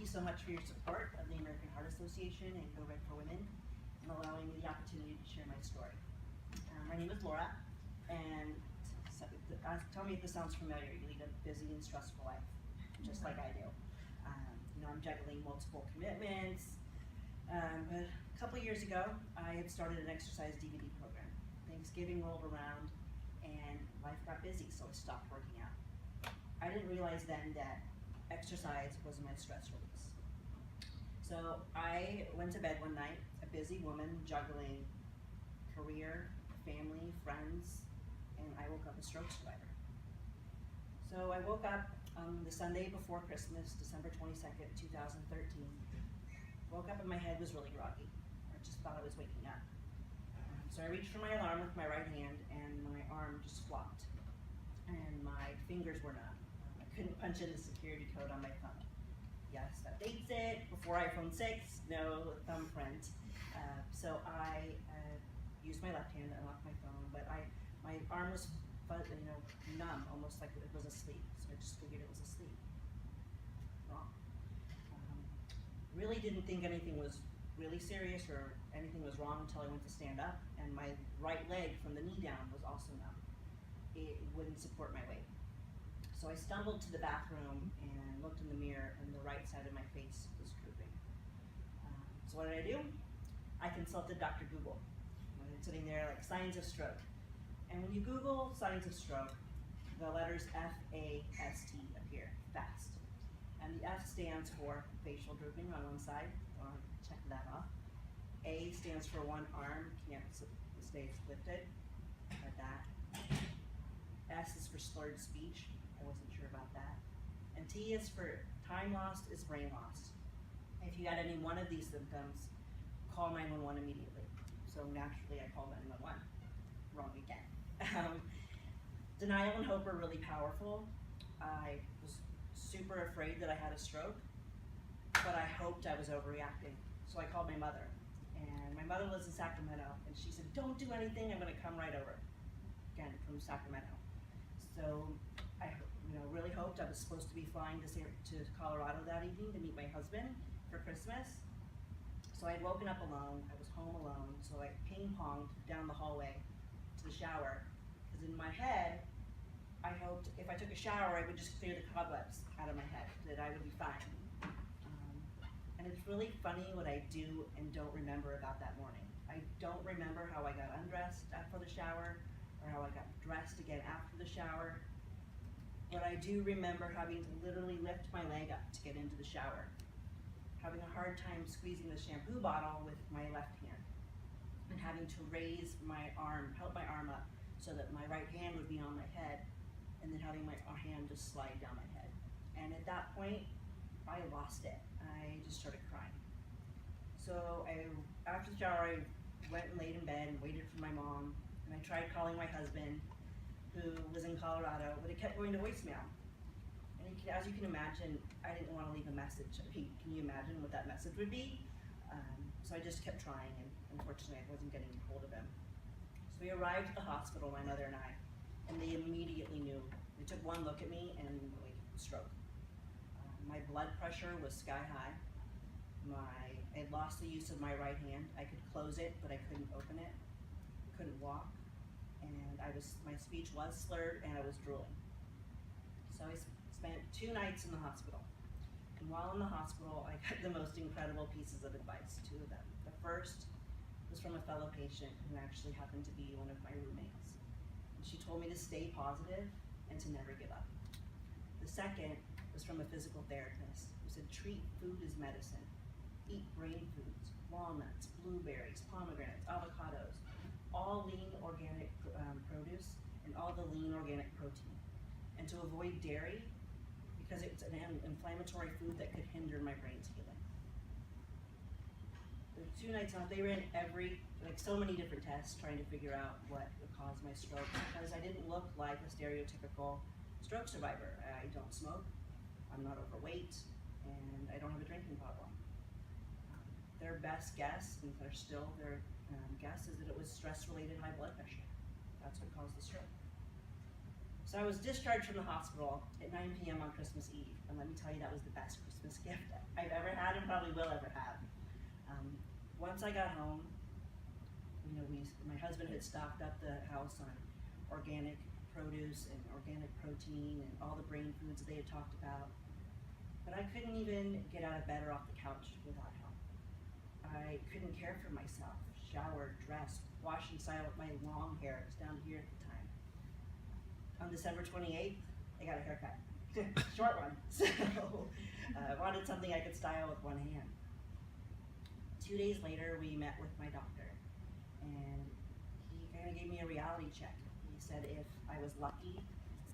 you so much for your support of the American Heart Association and Go Red for Women and allowing me the opportunity to share my story. My name is Laura, and tell me if this sounds familiar. You lead a busy and stressful life, just like I do. I'm juggling multiple commitments, but a couple years ago, I had started an exercise DVD program. Thanksgiving rolled around, and life got busy, so I stopped working out. I didn't realize then that exercise was my stress release. So I went to bed one night, a busy woman juggling career, family, friends, and I woke up a stroke survivor. So I woke up on the Sunday before Christmas, December 22nd, 2013. Woke up and my head was really groggy. I just thought I was waking up. So I reached for my alarm with my right hand and my arm just flopped. And my fingers were numb. I couldn't punch in the security code on my phone. Yes, that dates it, before iPhone 6, no thumbprint. So I used my left hand to unlock my phone, but my arm was numb, almost like it was asleep. So I just figured it was asleep. Wrong. Really didn't think anything was really serious or anything was wrong until I went to stand up, and my right leg from the knee down was also numb. It wouldn't support my weight. So I stumbled to the bathroom and looked in the mirror, and the right side of my face was drooping. So what did I do? I consulted Dr. Google. I'm sitting there like signs of stroke. And when you Google signs of stroke, the letters F-A-S-T appear, FAST. And the F stands for facial drooping on one side. I'll check that off. A stands for one arm can't stay lifted, like that. S is for slurred speech. I wasn't sure about that. And T is for time lost is brain lost. If you had any one of these symptoms, call 911 immediately. So naturally I called 911. Wrong again. Denial and hope are really powerful. I was super afraid that I had a stroke, but I hoped I was overreacting. So I called my mother, and my mother lives in Sacramento, and she said, "Don't do anything, I'm gonna come right over." Again, from Sacramento. So I really hoped. I was supposed to be flying to Colorado that evening to meet my husband for Christmas. So I had woken up alone, I was home alone, so I ping-ponged down the hallway to the shower, because in my head, I hoped if I took a shower, I would just clear the cobwebs out of my head, that I would be fine. And it's really funny what I do and don't remember about that morning. I don't remember how I got undressed after the shower, or how I got dressed again after the shower, but I do remember having to literally lift my leg up to get into the shower, having a hard time squeezing the shampoo bottle with my left hand, and having to raise my arm, help my arm up, so that my right hand would be on my head, and then having my hand just slide down my head. And at that point, I lost it. I just started crying. So after the shower, I went and laid in bed and waited for my mom, and I tried calling my husband, who was in Colorado, but it kept going to voicemail. And as you can imagine, I didn't want to leave a message. Can you imagine what that message would be? So I just kept trying, and unfortunately I wasn't getting hold of him. So we arrived at the hospital, my mother and I, and they immediately knew. They took one look at me and like, stroke. My blood pressure was sky high. I had lost the use of my right hand. I could close it, but I couldn't open it. Couldn't walk, and my speech was slurred, and I was drooling. So I spent 2 nights in the hospital. And while in the hospital, I got the most incredible pieces of advice, 2 of them. The first was from a fellow patient who actually happened to be one of my roommates. And she told me to stay positive and to never give up. The second was from a physical therapist who said, treat food as medicine. Eat brain foods, walnuts, blueberries, pomegranates, avocados, all lean organic produce and all the lean organic protein. And to avoid dairy, because it's an inflammatory food that could hinder my brain's healing. The 2 nights off, they ran so many different tests trying to figure out what would cause my stroke, because I didn't look like a stereotypical stroke survivor. I don't smoke, I'm not overweight, and I don't have a drinking problem. Their best guess, and they're still their guess, is that it was stress-related high blood pressure. That's what caused the stroke. So I was discharged from the hospital at 9 p.m. on Christmas Eve, and let me tell you, that was the best Christmas gift I've ever had and probably will ever have. Once I got home, you know, my husband had stocked up the house on organic produce and organic protein and all the brain foods they had talked about, but I couldn't even get out of bed or off the couch without help. I couldn't care for myself, shower, dress, wash and style my long hair. It was down here at the time. On December 28th, I got a haircut, short one. So I wanted something I could style with one hand. 2 days later, we met with my doctor, and he kind of gave me a reality check. He said if I was lucky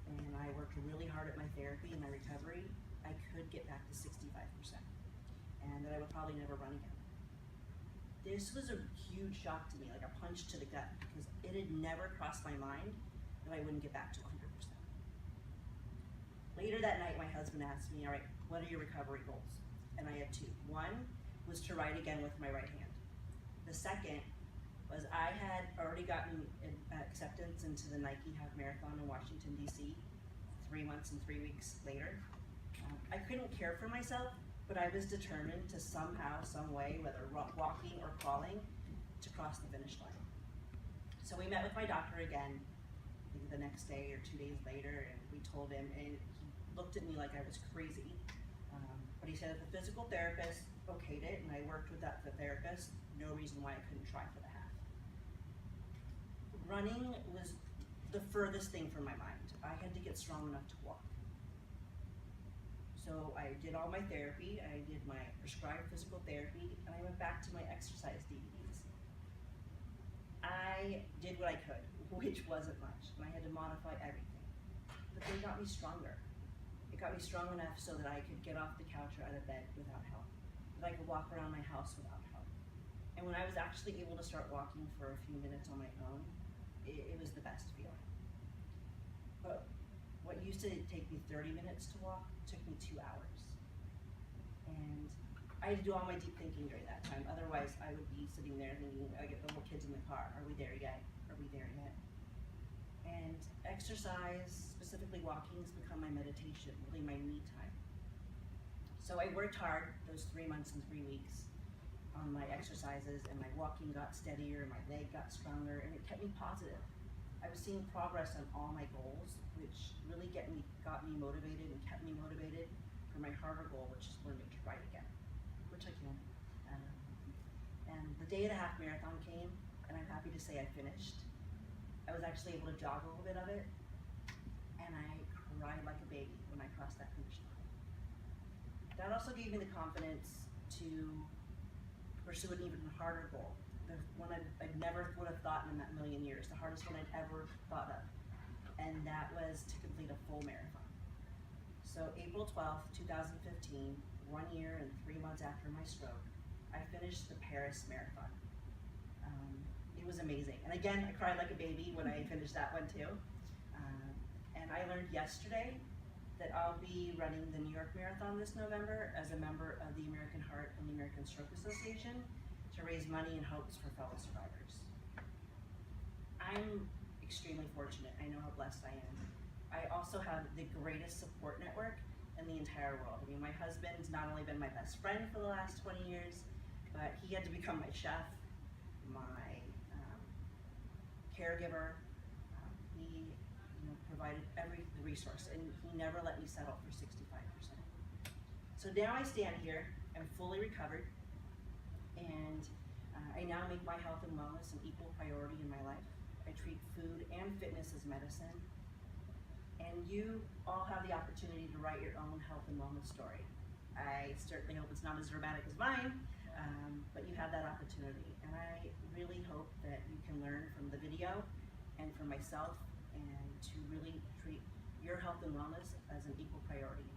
and I worked really hard at my therapy and my recovery, I could get back to 65%, and that I would probably never run again. This was a huge shock to me, like a punch to the gut, because it had never crossed my mind that I wouldn't get back to 100%. Later that night, my husband asked me, all right, what are your recovery goals? And I had two. One was to ride again with my right hand. The second was I had already gotten acceptance into the Nike Half Marathon in Washington, D.C. 3 months and 3 weeks later. I couldn't care for myself, but I was determined to somehow, some way, whether walking or crawling, to cross the finish line. So we met with my doctor again, I think the next day or 2 days later, and we told him, and he looked at me like I was crazy. But he said if the physical therapist okayed it, and I worked with the therapist, no reason why I couldn't try for the half. Running was the furthest thing from my mind. I had to get strong enough to walk. So I did all my therapy, I did my prescribed physical therapy, and I went back to my exercise DVDs. I did what I could, which wasn't much, and I had to modify everything. But they got me stronger. It got me strong enough so that I could get off the couch or out of bed without help, that I could walk around my house without help. And when I was actually able to start walking for a few minutes on my own, it was the best feeling. But what used to take me 30 minutes to walk took me 2 hours. And I had to do all my deep thinking during that time. Otherwise, I would be sitting there thinking, I get the little kids in the car, are we there yet? Are we there yet? And exercise, specifically walking, has become my meditation, really my me time. So I worked hard those 3 months and 3 weeks on my exercises, and my walking got steadier, my leg got stronger, and it kept me positive. I was seeing progress on all my goals, which really got me motivated and kept me motivated for my harder goal, which is learning to ride again, which I can. And the day of the half marathon came, and I'm happy to say I finished. I was actually able to jog a little bit of it, and I cried like a baby when I crossed that finish line. That also gave me the confidence to pursue an even harder goal, the one I never would have thought in a million years, the hardest one I'd ever thought of, and that was to complete a full marathon. So April 12th, 2015, 1 year and 3 months after my stroke, I finished the Paris Marathon. It was amazing. And again, I cried like a baby when I finished that one too. And I learned yesterday that I'll be running the New York Marathon this November as a member of the American Heart and the American Stroke Association to raise money and hopes for fellow survivors. I'm extremely fortunate. I know how blessed I am. I also have the greatest support network in the entire world. I mean, my husband's not only been my best friend for the last 20 years, but he had to become my chef, my caregiver. He provided every resource, and he never let me settle for 65%. So now I stand here, I'm fully recovered, and I now make my health and wellness an equal priority in my life. I treat food and fitness as medicine, and you all have the opportunity to write your own health and wellness story. I certainly hope it's not as dramatic as mine, but you have that opportunity, and I really hope that you can learn from the video and from myself, and to really treat your health and wellness as an equal priority.